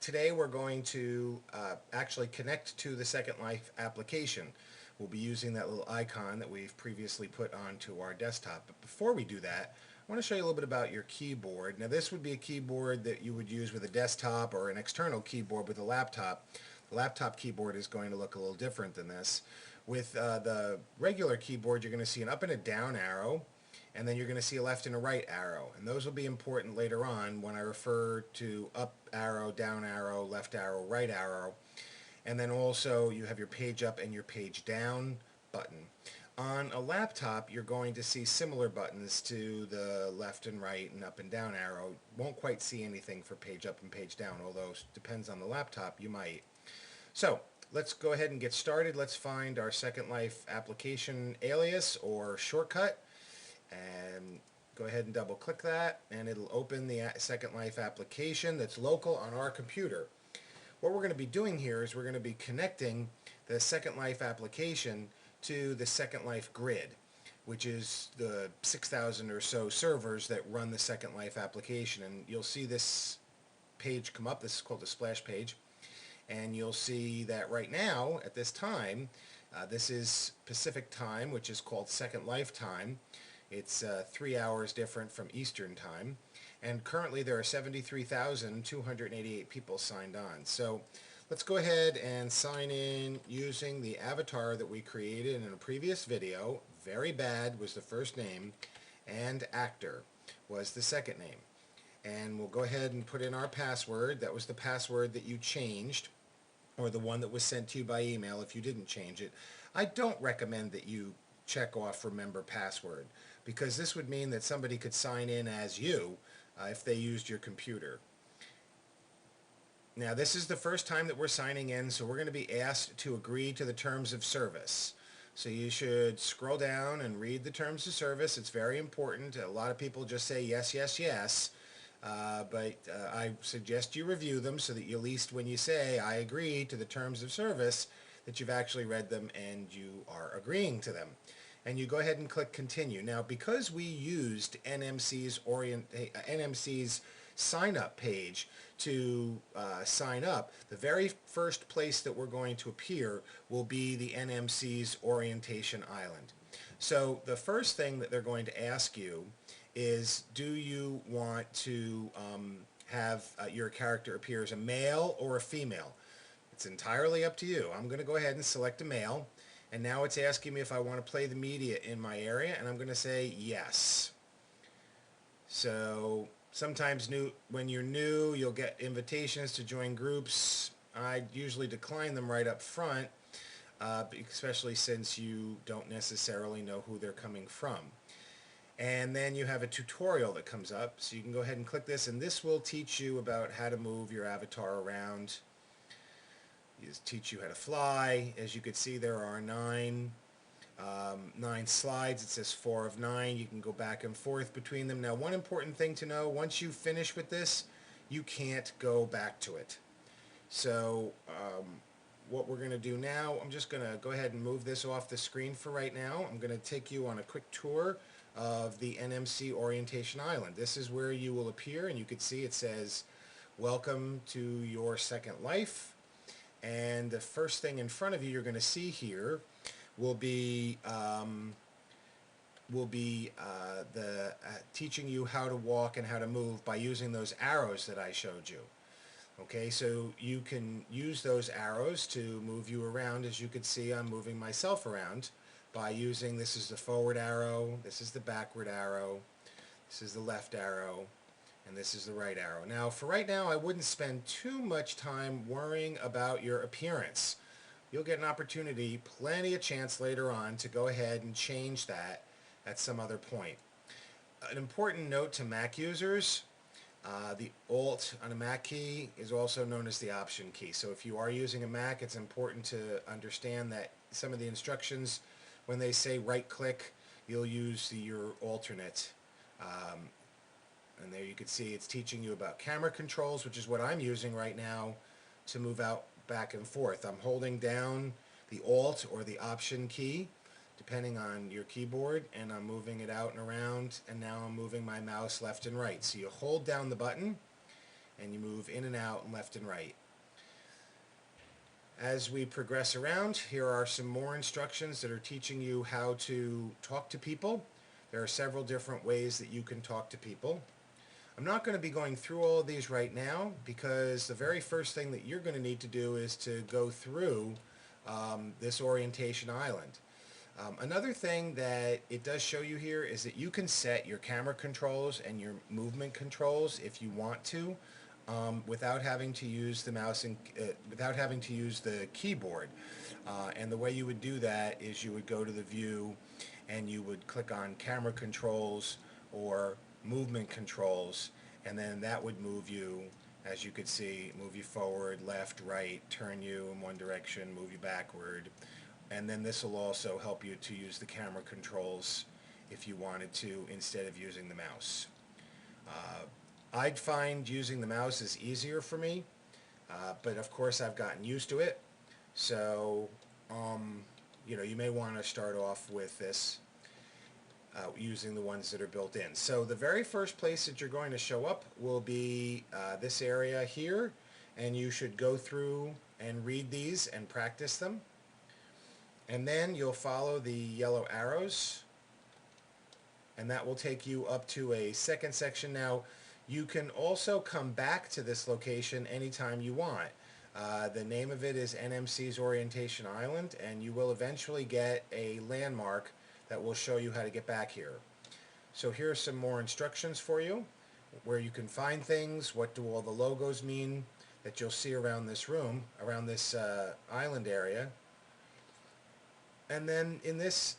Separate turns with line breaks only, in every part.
Today we're going to actually connect to the Second Life application. We'll be using that little icon that we've previously put onto our desktop. But before we do that, I want to show you a little bit about your keyboard. Now this would be a keyboard that you would use with a desktop or an external keyboard with a laptop. The laptop keyboard is going to look a little different than this. With the regular keyboard, you're going to see an up and a down arrow, and then you're going to see a left and a right arrow, and those will be important later on when I refer to up arrow, down arrow, left arrow, right arrow. And then also you have your page up and your page down button. On a laptop, you're going to see similar buttons to the left and right and up and down arrow. Won't quite see anything for page up and page down, although it depends on the laptop, you might. So let's go ahead and get started. Let's find our Second Life application alias or shortcut, and go ahead and double click that, and it'll open the Second Life application that's local on our computer. What we're going to be doing here is we're going to be connecting the Second Life application to the Second Life grid, which is the 6,000 or so servers that run the Second Life application. And you'll see this page come up. This is called the splash page, and you'll see that right now at this time, this is Pacific time, which is called Second Life time. It's 3 hours different from Eastern time, and currently there are 73,288 people signed on. So let's go ahead and sign in using the avatar that we created in a previous video. Very Bad was the first name, and Actor was the second name. And we'll go ahead and put in our password. That was the password that you changed, or the one that was sent to you by email if you didn't change it. I don't recommend that you check off Remember Password, because this would mean that somebody could sign in as you if they used your computer. Now this is the first time that we're signing in, so we're going to be asked to agree to the terms of service. So you should scroll down and read the terms of service. It's very important. A lot of people just say yes, yes, yes. But I suggest you review them so that at least when you say I agree to the terms of service, that you've actually read them and you are agreeing to them. And you go ahead and click continue. Now because we used NMC's sign up page to sign up, the very first place that we're going to appear will be the NMC's orientation island. So the first thing that they're going to ask you is, do you want to have your character appear as a male or a female? It's entirely up to you. I'm going to go ahead and select a male, and now it's asking me if I want to play the media in my area, and I'm going to say yes. So sometimes when you're new, you'll get invitations to join groups. I usually decline them right up front, especially since you don't necessarily know who they're coming from. And then you have a tutorial that comes up, so you can go ahead and click this, and this will teach you about how to move your avatar around. Teach you how to fly. As you can see, there are nine slides. It says 4 of 9. You can go back and forth between them. Now, one important thing to know, once you finish with this, you can't go back to it. So what we're going to do now, I'm just going to go ahead and move this off the screen for right now. I'm going to take you on a quick tour of the NMC Orientation Island. This is where you will appear, and you can see it says welcome to your Second Life. And the first thing in front of you you're going to see here will be teaching you how to walk and how to move by using those arrows that I showed you. Okay, so you can use those arrows to move you around. As you can see, I'm moving myself around by using, this is the forward arrow, this is the backward arrow, this is the left arrow, and this is the right arrow. Now, for right now, I wouldn't spend too much time worrying about your appearance. You'll get an opportunity, plenty of chance later on, to go ahead and change that at some other point. An important note to Mac users, the Alt on a Mac key is also known as the Option key. So if you are using a Mac, it's important to understand that some of the instructions, when they say right-click, you'll use your alternate. And there you can see it's teaching you about camera controls, which is what I'm using right now to move out back and forth. I'm holding down the Alt or the Option key, depending on your keyboard, and I'm moving it out and around, and now I'm moving my mouse left and right. So you hold down the button, and you move in and out and left and right. As we progress around, here are some more instructions that are teaching you how to talk to people. There are several different ways that you can talk to people. I'm not going to be going through all of these right now because the very first thing that you're going to need to do is to go through this orientation island. Another thing that it does show you here is that you can set your camera controls and your movement controls if you want to, without having to use the mouse and without having to use the keyboard. And the way you would do that is you would go to the view and you would click on camera controls or movement controls, and then that would move you, as you could see, move you forward, left, right, turn you in one direction, move you backward. And then this will also help you to use the camera controls if you wanted to instead of using the mouse. I'd find using the mouse is easier for me, but of course I've gotten used to it. So, you may want to start off with this using the ones that are built in. So the very first place that you're going to show up will be this area here, and you should go through and read these and practice them. And then you'll follow the yellow arrows, and that will take you up to a second section. Now, you can also come back to this location anytime you want. The name of it is NMC's Orientation Island, and you will eventually get a landmark that will show you how to get back here. So here are some more instructions for you, where you can find things, what do all the logos mean that you'll see around this room, around this island area. And then in this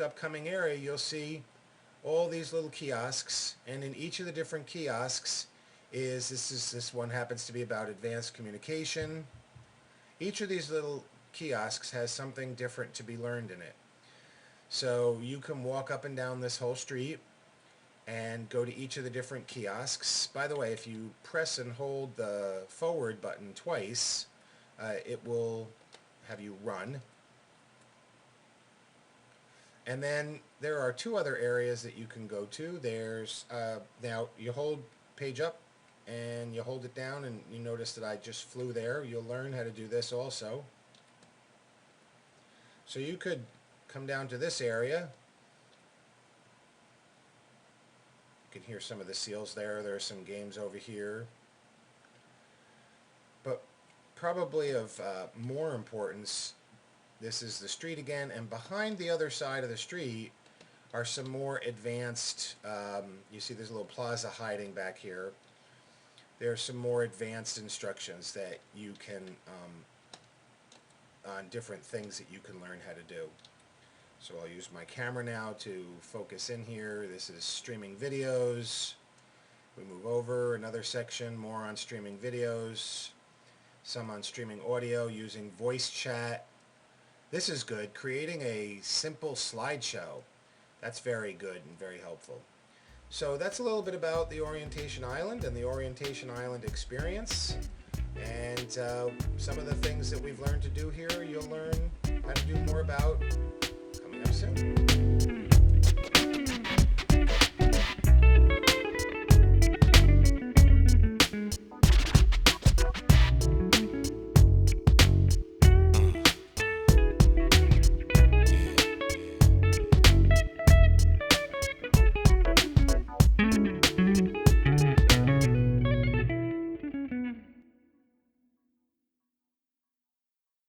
upcoming area, you'll see all these little kiosks, and in each of the different kiosks this one happens to be about advanced communication. Each of these little kiosks has something different to be learned in it. So you can walk up and down this whole street and go to each of the different kiosks. By the way, if you press and hold the forward button twice, it will have you run. And then there are two other areas that you can go to. There's, now you hold page up and you hold it down, and you notice that I just flew there. You'll learn how to do this also. So you could come down to this area. You can hear some of the seals there. There are some games over here. But probably of more importance, this is the street again, and behind the other side of the street are some more advanced, you see there's a little plaza hiding back here. There are some more advanced instructions that you can, on different things that you can learn how to do. So I'll use my camera now to focus in here. This is streaming videos. We move over another section, more on streaming videos, some on streaming audio using voice chat. This is good, creating a simple slideshow. That's very good and very helpful. So that's a little bit about the Orientation Island and the Orientation Island experience. And some of the things that we've learned to do here, you'll learn how to do more about coming up soon.